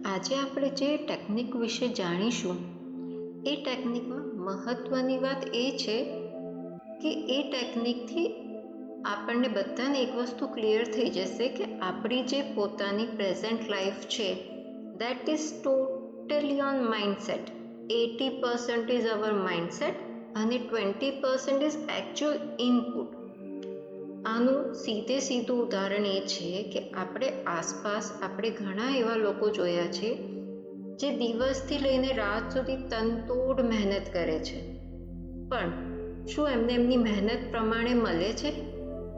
આજે આપણે જે ટેકનિક વિશે જાણીશું એ ટેકનિકમાં મહત્ત્વની વાત એ છે કે એ ટેકનિકથી આપણને બધાને એક વસ્તુ ક્લિયર થઈ જશે કે આપણી જે પોતાની પ્રેઝન્ટ લાઈફ છે that is totally on mindset. 80% is our mindset અને 20% ઇઝ એકચ્યુઅલ ઇનપુટ. આનું સીધું ઉદાહરણ એ છે કે આપણે આસપાસ આપણે ઘણા એવા લોકો જોયા છે જે દિવસથી લઈને રાત સુધી તનતોડ મહેનત કરે છે, પણ શું એમને એમની મહેનત પ્રમાણે મળે છે?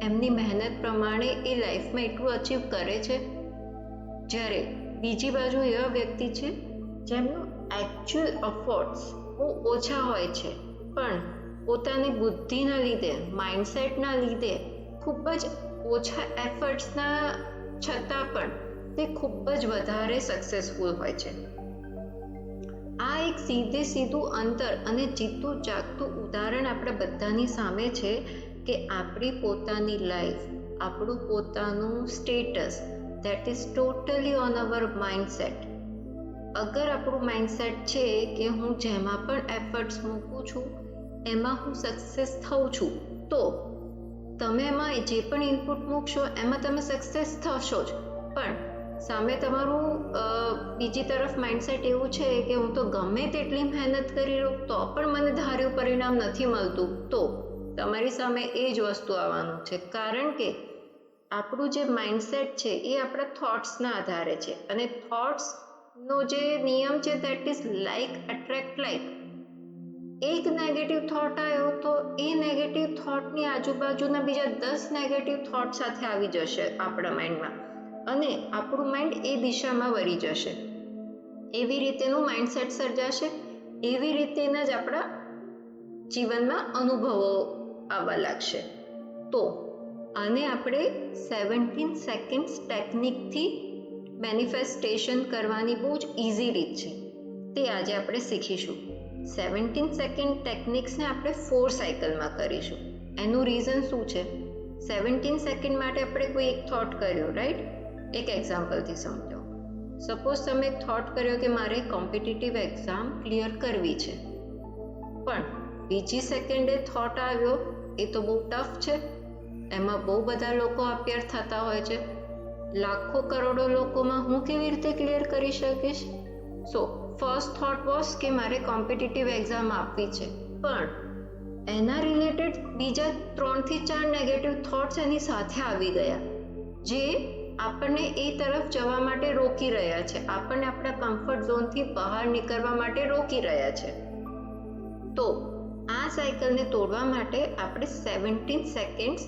એમની મહેનત પ્રમાણે એ લાઈફમાં એટલું અચીવ કરે છે? જ્યારે બીજી બાજુ એવા વ્યક્તિ છે જેમનું એકચ્યુઅલ એફર્ટ્સ બહુ ઓછા હોય છે, પણ પોતાની બુદ્ધિના લીધે, માઇન્ડસેટના લીધે ખૂબ જ ઓછા એફર્ટ્સના છતાં પણ તે ખૂબ જ વધારે સક્સેસફુલ હોય છે. આ એક સીધું અંતર અને જીતું જાગતું ઉદાહરણ આપણે બધાની સામે છે કે આપણી પોતાની લાઈફ, આપણું પોતાનું status that is totally on our mindset. અગર આપણું માઇન્ડસેટ છે કે હું જેમાં પણ એફર્ટ્સ મૂકું છું એમાં હું સક્સેસ થઉં છું, તો તમે એમાં જે પણ ઇનપુટ મૂકશો એમાં તમે સક્સેસ થશો જ. પણ સામે તમારું બીજી તરફ માઇન્ડસેટ એવું છે કે હું તો ગમે તેટલી મહેનત કરી રહું તો પણ મને ધાર્યું પરિણામ નથી મળતું, તો તમારી સામે એ જ વસ્તુ આવવાનું છે. કારણ કે આપણું જે માઇન્ડસેટ છે એ આપણા થોટ્સના આધારે છે, અને થોટ્સનો જે નિયમ છે that is like attract like. એક નેગેટિવ થોટ આવ્યો તો એ નેગેટિવ થોટની આજુબાજુના બીજા 10 નેગેટિવ થોટ સાથે આવી જશે આપણા માઇન્ડમાં, અને આપણું માઇન્ડ એ દિશામાં વળી જશે. એવી રીતેનું માઇન્ડસેટ સર્જાશે, એવી રીતેના જ આપણા જીવનમાં અનુભવો આવવા લાગશે. તો આને આપણે 17 સેકન્ડ્સ ટેકનિકથી મેનિફેસ્ટેશન કરવાની બહુ જ ઇઝી રીત છે, તે આજે આપણે શીખીશું. 17 સેકન્ડ ટેકનિક્સને આપણે 4 સાયકલમાં કરીશું. એનું રીઝન શું છે? 17 સેકન્ડ માટે આપણે કોઈ એક થોટ કર્યો, રાઈટ? એક એક્ઝામ્પલથી સમજો. સપોઝ તમે એક થોટ કર્યો કે મારે કોમ્પિટિટિવ એક્ઝામ ક્લિયર કરવી છે, પણ બીજી સેકન્ડે થોટ આવ્યો એ તો બહુ ટફ છે, એમાં બહુ બધા લોકો અપિયર થતા હોય છે, લાખો કરોડો લોકોમાં હું કેવી રીતે ક્લિયર કરી શકીશ? સો ફર્સ્ટ થોટ વોઝ કે મારે કોમ્પિટિટિવ એક્ઝામ આપવી છે, પણ એના રિલેટેડ બીજા 3 થી 4 નેગેટિવ થોટ્સ એની સાથે આવી ગયા, જે આપણને એ તરફ જવા માટે રોકી રહ્યા છે, આપણને આપણા કમ્ફર્ટ ઝોનથી બહાર નીકળવા માટે રોકી રહ્યા છે. તો આ સાયકલને તોડવા માટે આપણે 17 સેકન્ડ્સ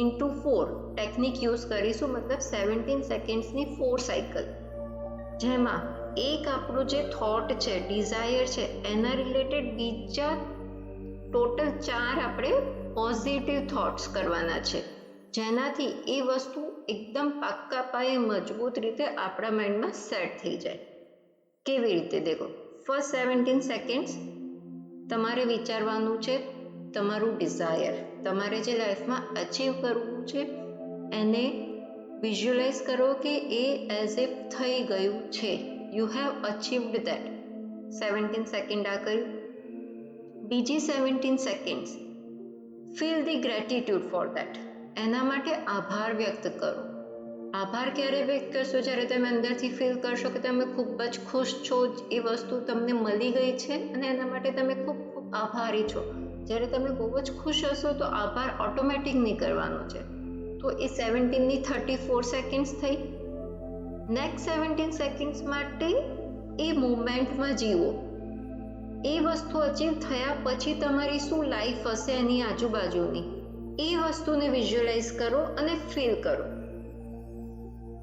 ઇન્ટુ 4 ટેકનિક યુઝ કરીશું, મતલબ 17 સેકન્ડ્સની 4 સાયકલ, જેમાં એક આપણું જે થોટ છે, ડિઝાયર છે, એના રિલેટેડ બીજા ટોટલ 4 આપણે પોઝિટિવ થોટ્સ કરવાના છે, જેનાથી એ વસ્તુ એકદમ પાક્કા પાયે મજબૂત રીતે આપણા માઇન્ડમાં સેટ થઈ જાય. કેવી રીતે? દેખો, ફર્સ્ટ 17 સેકન્ડ્સ તમારે વિચારવાનું છે તમારું ડિઝાયર, તમારે જે લાઈફમાં અચીવ કરવું છે એને વિઝ્યુઅલાઇઝ કરો કે એ એઝ ઇફ થઈ ગયું છે, યુ હેવ અચીવ્ડ દેટ. 17 સેકન્ડ આ કર્યું. બીજી 17 seconds feel the gratitude for that, એના માટે આભાર વ્યક્ત કરો. આભાર ક્યારે વ્યક્ત કરશો? જ્યારે તમે અંદરથી ફીલ કરશો કે તમે ખૂબ જ ખુશ છો, એ વસ્તુ તમને મળી ગઈ છે અને એના માટે તમે ખૂબ ખૂબ આભારી છો. જ્યારે તમે બહુ જ ખુશ હશો તો આભાર ઓટોમેટિક નીકળવાનો છે. તો એ 17ની 34 સેકન્ડ્સ થઈ. નેક્સ્ટ 17 સેકન્ડ્સ માટે એ મોમેન્ટમાં જીવો. એ વસ્તુ અચીવ થયા પછી તમારી શું લાઈફ હશે એની આજુબાજુની, એ વસ્તુને વિઝ્યુઅલાઇઝ કરો અને ફીલ કરો.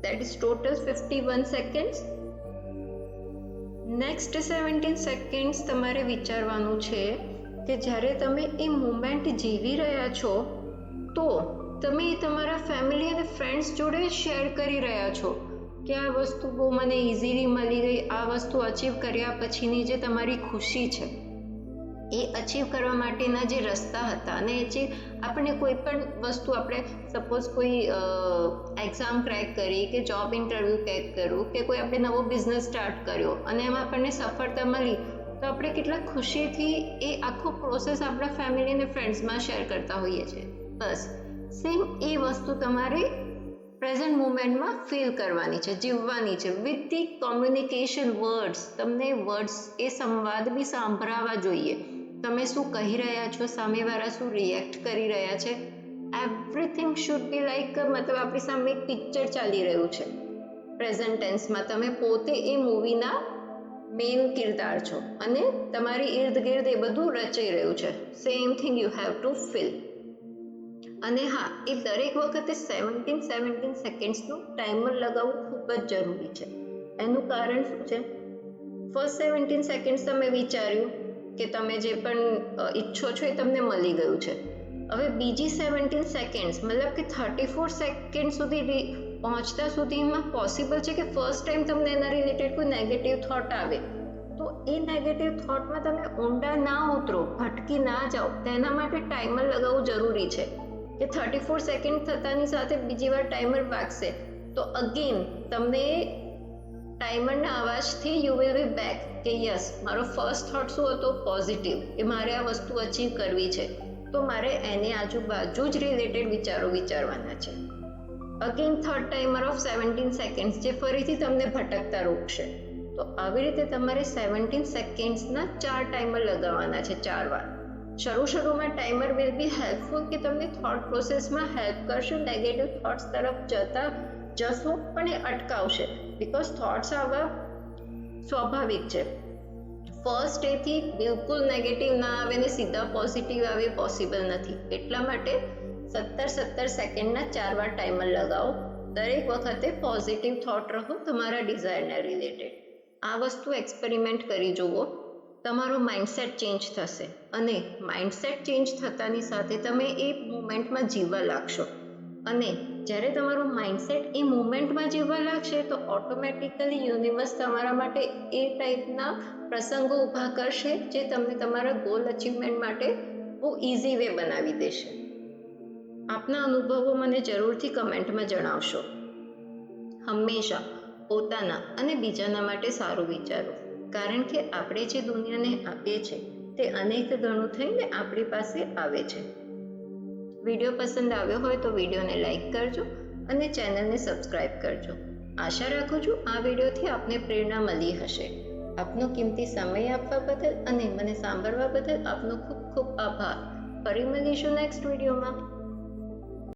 That is total 51 seconds. Next 17 seconds તમારે વિચારવાનું છે કે જ્યારે તમે એ મોમેન્ટ જીવી રહ્યા છો તો તમે એ તમારા ફેમિલી અને ફ્રેન્ડ્સ જોડે શેર કરી રહ્યા છો કે આ વસ્તુ બહુ મને ઇઝીલી મળી ગઈ, આ વસ્તુ અચીવ કર્યા પછીની જે તમારી ખુશી છે. એ અચીવ કરવા માટેના જે રસ્તા હતા અને આપણને કોઈ પણ વસ્તુ, આપણે સપોઝ કોઈ એક્ઝામ ક્રેક કરી કે જોબ ઇન્ટરવ્યૂ ક્રેક કર્યું કે કોઈ આપણે નવો બિઝનેસ સ્ટાર્ટ કર્યો અને એમાં આપણને સફળતા મળી, તો આપણે કેટલા ખુશીથી એ આખો પ્રોસેસ આપણા ફેમિલી અને ફ્રેન્ડ્સમાં શેર કરતા હોઈએ છીએ. બસ સેમ એ વસ્તુ તમારે પ્રેઝન્ટ મુમેન્ટમાં ફીલ કરવાની છે, જીવવાની છે વિથ ધી કોમ્યુનિકેશન વર્ડ્સ. તમને વર્ડ્સ, એ સંવાદ બી સાંભળવા જોઈએ. તમે શું કહી રહ્યા છો, સામેવાળા શું રિએક્ટ કરી રહ્યા છે, એવરીથિંગ શુડ બી લાઈક, મતલબ આપણી સામે એક પિક્ચર ચાલી રહ્યું છે પ્રેઝન્ટ ટેન્સમાં. તમે પોતે એ મૂવીના મેઇન કિરદાર છો અને તમારી ઇર્દ ગિર્દ એ બધું રચાઈ રહ્યું છે. Same thing you have to feel. અને હા, એ દરેક વખતે 17 સેકન્ડ્સનું ટાઈમર લગાવવું ખૂબ જ જરૂરી છે. એનું કારણ શું છે? ફર્સ્ટ 17 સેકન્ડ્સ તમે વિચાર્યું કે તમે જે પણ ઈચ્છો છો એ તમને મળી ગયું છે. હવે બીજી 17 સેકન્ડ્સ, મતલબ કે 34 સેકન્ડ સુધી પહોંચતા સુધીમાં પોસિબલ છે કે ફર્સ્ટ ટાઈમ તમને એના રિલેટેડ કોઈ નેગેટિવ થોટ આવે, તો એ નેગેટિવ થોટમાં તમે ઊંડા ના ઉતરો, ભટકી ના જાઓ, તેના માટે ટાઈમર લગાવવું જરૂરી છે. કે 34 સેકન્ડ થતાની સાથે બીજી વાર ટાઈમર વાગશે તો અગેન તમને ટાઈમરના અવાજથી યુ વિલ બી બેક કે યસ, મારો ફર્સ્ટ થોટ શું હતો? પોઝિટિવ, કે મારે આ વસ્તુ અચીવ કરવી છે, તો મારે એની આજુબાજુ જ રિલેટેડ વિચારો વિચારવાના છે. Again third timer of 17 seconds, જે ફરીથી તમને ભટકતા રોકશે. તો આવી રીતે તમારે 17 સેકન્ડ્સના 4 ટાઈમર લગાવવાના છે, 4 વાર. શરૂમાં ટાઈમર વિલ બી હેલ્પફુલ, કે તમને થોટ પ્રોસેસમાં હેલ્પ કરશે, નેગેટિવ થોટ્સ તરફ જશો પણ એ અટકાવશે, બિકોઝ થોટ્સ આવવા સ્વાભાવિક છે. ફર્સ્ટ ડેથી બિલકુલ નેગેટિવ ના આવે ને સીધા પોઝિટિવ આવે, પોસિબલ નથી. એટલા માટે 17 સેકન્ડના 4 વાર ટાઈમર લગાવો. દરેક વખતે પોઝિટિવ થોટ રહો તમારા ડિઝાયરને રિલેટેડ. આ વસ્તુ એક્સપેરિમેન્ટ કરી જુઓ, તમારો માઇન્ડસેટ ચેન્જ થશે અને માઇન્ડસેટ ચેન્જ થતાની સાથે તમે એ મુમેન્ટમાં જીવવા લાગશો. અને જ્યારે તમારું માઇન્ડસેટ એ મુમેન્ટમાં જીવવા લાગશે તો ઓટોમેટિકલી યુનિવર્સ તમારા માટે એ ટાઈપના પ્રસંગો ઊભા કરશે જે તમને તમારા ગોલ અચીવમેન્ટ માટે બહુ ઇઝી વે બનાવી દેશે. આપના અનુભવો મને જરૂરથી કમેન્ટમાં જણાવશો. હંમેશા પોતાના અને બીજાના માટે સારું વિચારો, કારણ કે આપણે જે દુનિયાને આપીએ છીએ તે અનેક ગણું થઈને આપણી પાસે આવે છે. વિડીયો પસંદ આવ્યો હોય તો વિડીયોને લાઈક કરજો અને ચેનલને સબસ્ક્રાઈબ કરજો. આશા રાખું છું આ વિડીયોથી આપને પ્રેરણા મળી હશે. આપનો કિંમતી સમય આપવા બદલ અને મને સાંભળવા બદલ આપનો ખૂબ ખૂબ આભાર. ફરી મળીશું નેક્સ્ટ વિડીયોમાં.